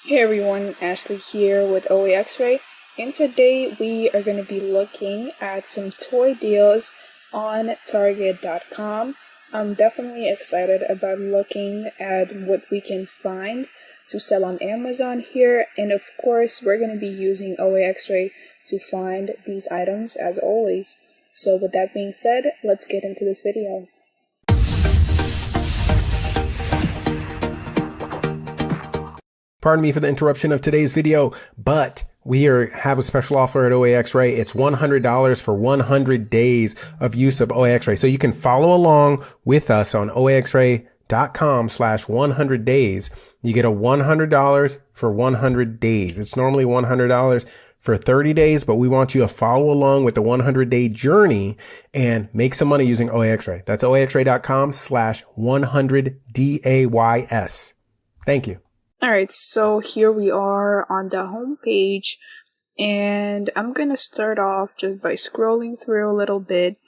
Hey everyone, Ashley here with OAXRAY, and today we are going to be looking at some toy deals on Target.com. I'm definitely excited about looking at what we can find to sell on Amazon here, and of course we're going to be using OAXRAY to find these items as always. So with that being said, let's get into this video. Pardon me for the interruption of today's video, but we have a special offer at OAXRAY. It's $100 for 100 days of use of OAXRAY. So you can follow along with us on OAXRAY.com/100 days. You get a $100 for 100 days. It's normally $100 for 30 days, but we want you to follow along with the 100-day journey and make some money using OAXRAY. That's OAXRAY.com/100 DAYS. Thank you. Alright, so here we are on the home page, and I'm gonna start off just by scrolling through a little bit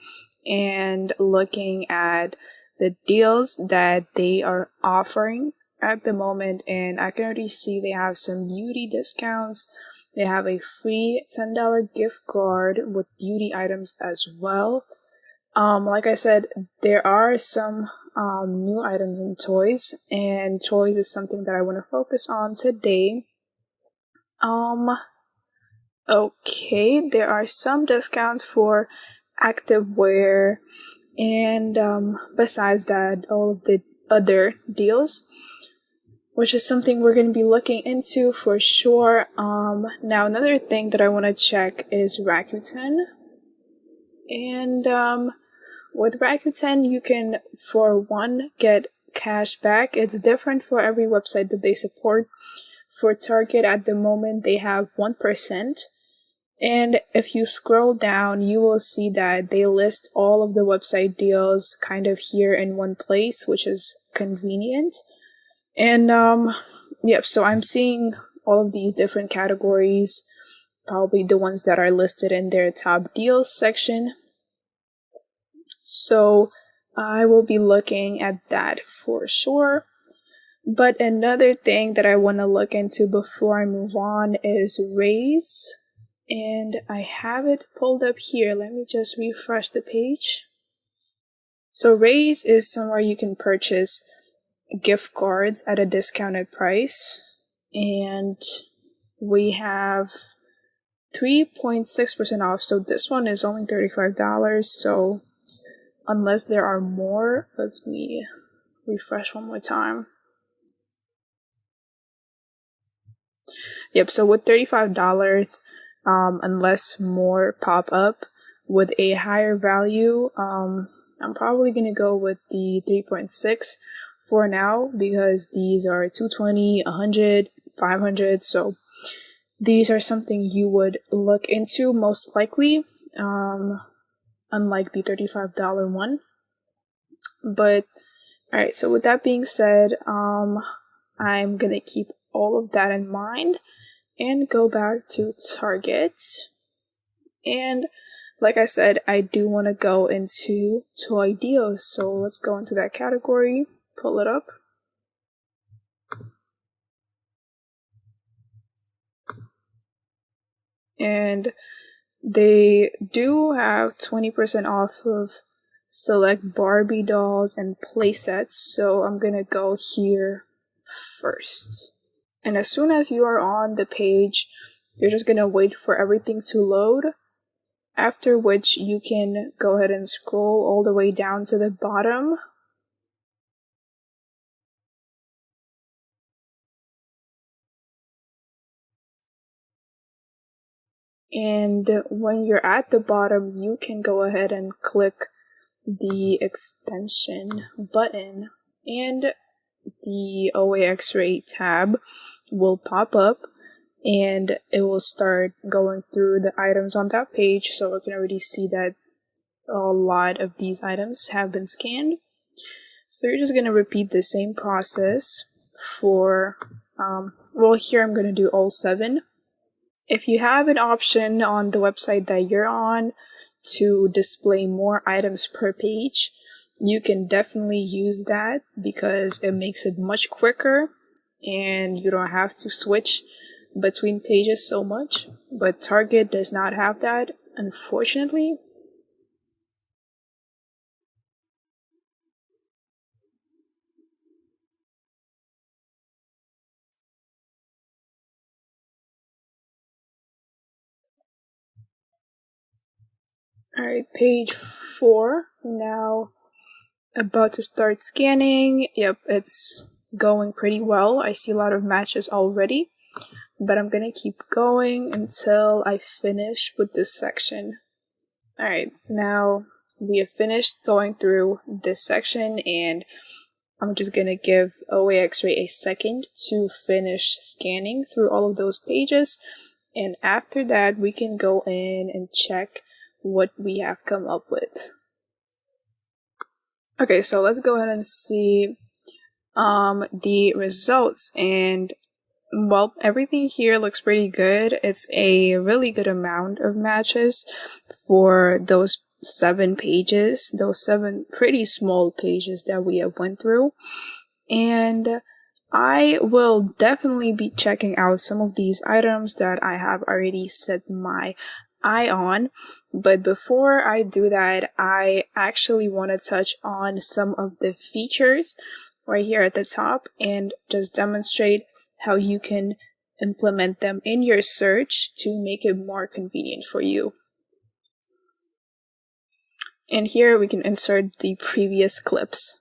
and looking at the deals that they are offering at the moment. And I can already see they have some beauty discounts. They have a free $10 gift card with beauty items as well. Like I said, there are some new items in toys, and toys is something that I want to focus on today. Okay, there are some discounts for activewear, and besides that, all of the other deals, which is something we're going to be looking into for sure. Now another thing that I want to check is Rakuten, and with Rakuten, you can, for one, get cash back. It's different for every website that they support. For Target, at the moment, they have 1%. And if you scroll down, you will see that they list all of the website deals kind of here in one place, which is convenient. And, yep, so I'm seeing all of these different categories, probably the ones that are listed in their top deals section. So I will be looking at that for sure. But another thing that I want to look into before I move on is Raise. And I have it pulled up here. Let me just refresh the page. So Raise is somewhere you can purchase gift cards at a discounted price. And we have 3.6% off. So this one is only $35. So unless there are more, let me refresh one more time. Yep, so with $35, unless more pop up with a higher value, I'm probably going to go with the 3.6 for now, because these are 220, 100, 500, so these are something you would look into most likely. Unlike the $35 one. But alright, so with that being said, I'm gonna keep all of that in mind and go back to Target. And like I said, I do want to go into toy deals, so let's go into that category, pull it up. And they do have 20% off of select Barbie dolls and playsets, so I'm gonna go here first. And as soon as you are on the page, you're just gonna wait for everything to load, after which you can go ahead and scroll all the way down to the bottom. And when you're at the bottom, you can go ahead and click the extension button, and the OAXRAY tab will pop up, and it will start going through the items on that page. So we can already see that a lot of these items have been scanned. So you're just going to repeat the same process for, well, here I'm going to do all 7. If you have an option on the website that you're on to display more items per page, you can definitely use that because it makes it much quicker and you don't have to switch between pages so much, but Target does not have that, unfortunately. Alright, page 4 now, about to start scanning. Yep, it's going pretty well. I see a lot of matches already, but I'm gonna keep going until I finish with this section. Alright, now we have finished going through this section, and I'm just gonna give OAXRAY a second to finish scanning through all of those pages, and after that we can go in and check what we have come up with. Okay, so let's go ahead and see the results, and well, everything here looks pretty good. It's a really good amount of matches for those 7 pages, those 7 pretty small pages that we have went through. And I will definitely be checking out some of these items that I have already set my eye on. But before I do that, I actually want to touch on some of the features right here at the top and just demonstrate how you can implement them in your search to make it more convenient for you. And here we can insert the previous clips.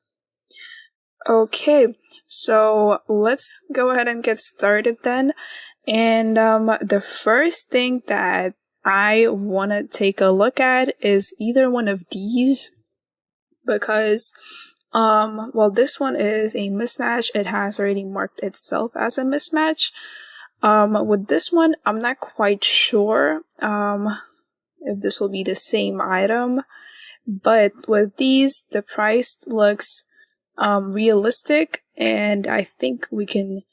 Okay, so let's go ahead and get started then. And the first thing that I want to take a look at is either one of these, because well, this one is a mismatch. It has already marked itself as a mismatch. With this one, I'm not quite sure if this will be the same item, but with these, the price looks realistic, and I think we can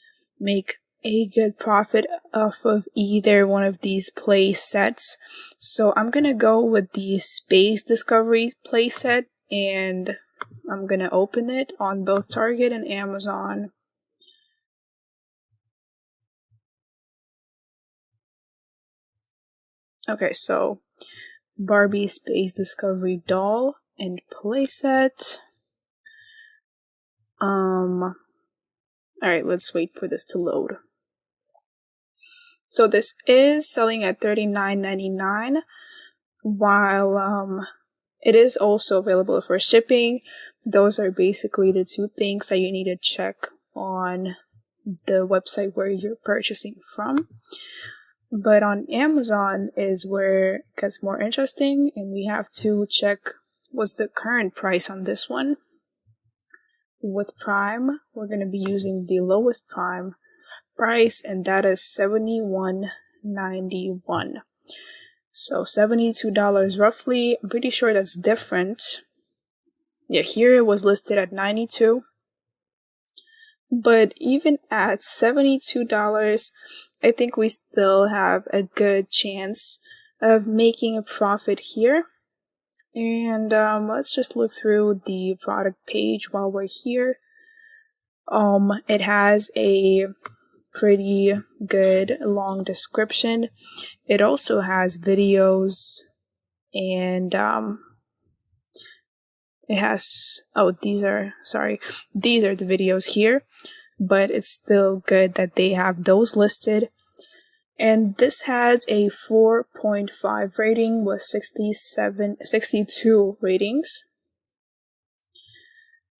make a good profit off of either one of these play sets. So I'm gonna go with the Space Discovery play set, and I'm gonna open it on both Target and Amazon. Okay, so Barbie Space Discovery doll and playset. Alright, let's wait for this to load. So this is selling at $39.99, while it is also available for shipping. Those are basically the 2 things that you need to check on the website where you're purchasing from. But on Amazon is where it gets more interesting, and we have to check what's the current price on this one. With Prime, we're going to be using the lowest Prime price, and that is $71.91. So $72 roughly. I'm pretty sure that's different. Yeah, here it was listed at $92. But even at $72, I think we still have a good chance of making a profit here. And let's just look through the product page while we're here. It has a pretty good long description. It also has videos, and it has, these are the videos here, but it's still good that they have those listed. And this has a 4.5 rating with 62 ratings.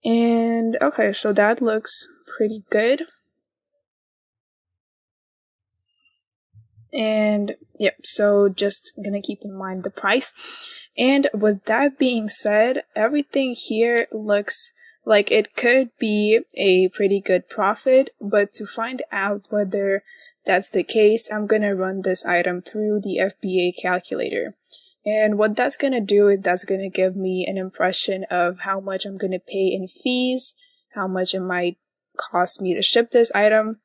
And okay, so that looks pretty good. And yep, so just gonna keep in mind the price. And with that being said, everything here looks like it could be a pretty good profit, but to find out whether that's the case, I'm gonna run this item through the Fba Calculator. And what that's gonna do is that's gonna give me an impression of how much I'm gonna pay in fees, how much it might cost me to ship this item,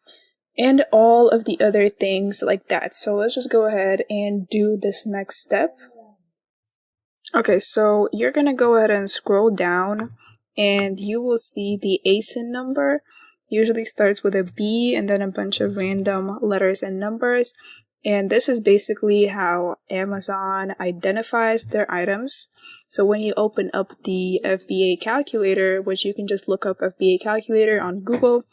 and all of the other things like that. So let's just go ahead and do this next step. Okay, so you're gonna go ahead and scroll down, and you will see the ASIN number usually starts with a B and then a bunch of random letters and numbers. And this is basically how Amazon identifies their items. So when you open up the FBA calculator, which you can just look up FBA calculator on Google,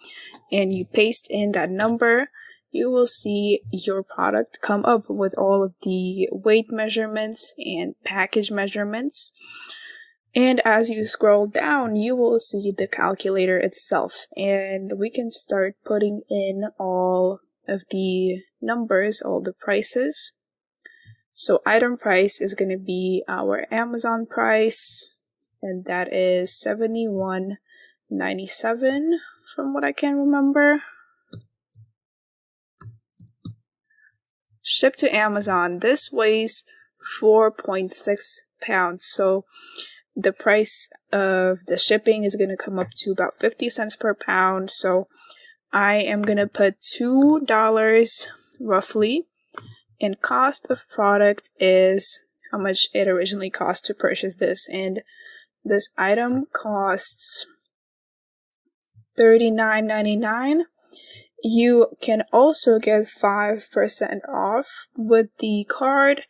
and you paste in that number, you will see your product come up with all of the weight measurements and package measurements. And as you scroll down, you will see the calculator itself, and we can start putting in all of the numbers, all the prices. So item price is going to be our Amazon price, and that is $71.97 from what I can remember. Shipped to Amazon, this weighs 4.6 pounds. So the price of the shipping is going to come up to about 50 cents per pound. So I am going to put $2 roughly. And cost of product is how much it originally cost to purchase this. And this item costs $39.99. You can also get 5% off with the card.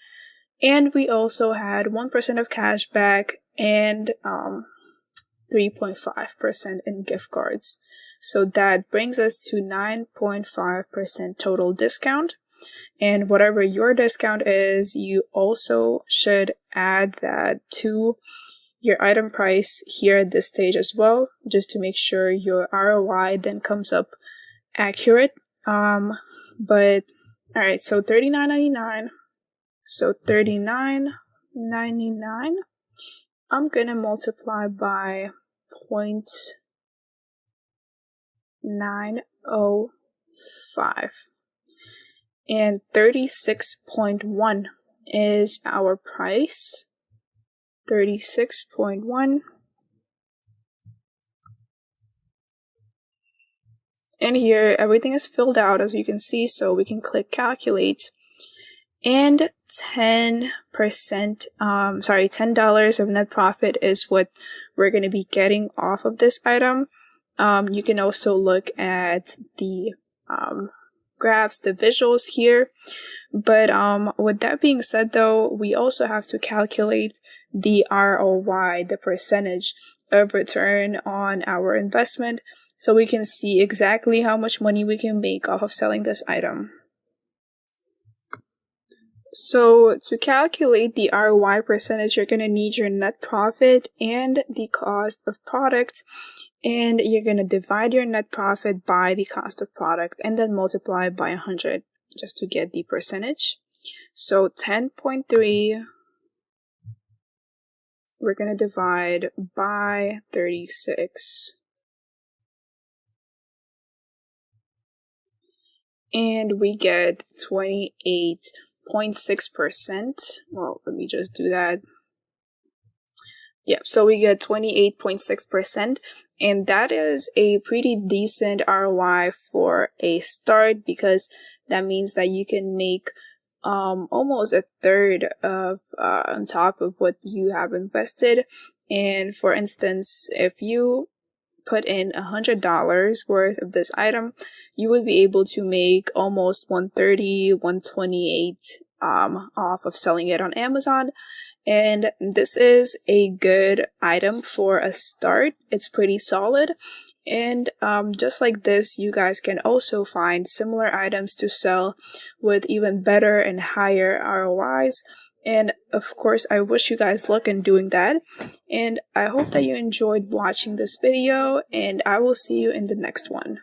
And we also had 1% of cash back and 3.5% in gift cards. So that brings us to 9.5% total discount. And whatever your discount is, you also should add that to your item price here at this stage as well, just to make sure your ROI then comes up accurate. But all right, so $39.99. So $39.99. I'm gonna multiply by 0.905. And 36.1 is our price. 36.1. And here everything is filled out, as you can see, so we can click calculate. And $10 of net profit is what we're going to be getting off of this item. You can also look at the graphs, the visuals here. But with that being said, though, we also have to calculate the ROI, the percentage of return on our investment, so we can see exactly how much money we can make off of selling this item. So to calculate the ROI percentage, you're going to need your net profit and the cost of product, and you're going to divide your net profit by the cost of product and then multiply by 100 just to get the percentage. So 10.3, we're going to divide by 36. And we get 28.6%. Well, let me just do that. Yeah, so we get 28.6%, and that is a pretty decent ROI for a start, because that means that you can make almost a third of on top of what you have invested. And for instance, if you put in $100 worth of this item, you would be able to make almost $130, $128 off of selling it on Amazon. And this is a good item for a start. It's pretty solid. And just like this, you guys can also find similar items to sell with even better and higher ROIs. And of course, I wish you guys luck in doing that. And I hope that you enjoyed watching this video, and I will see you in the next one.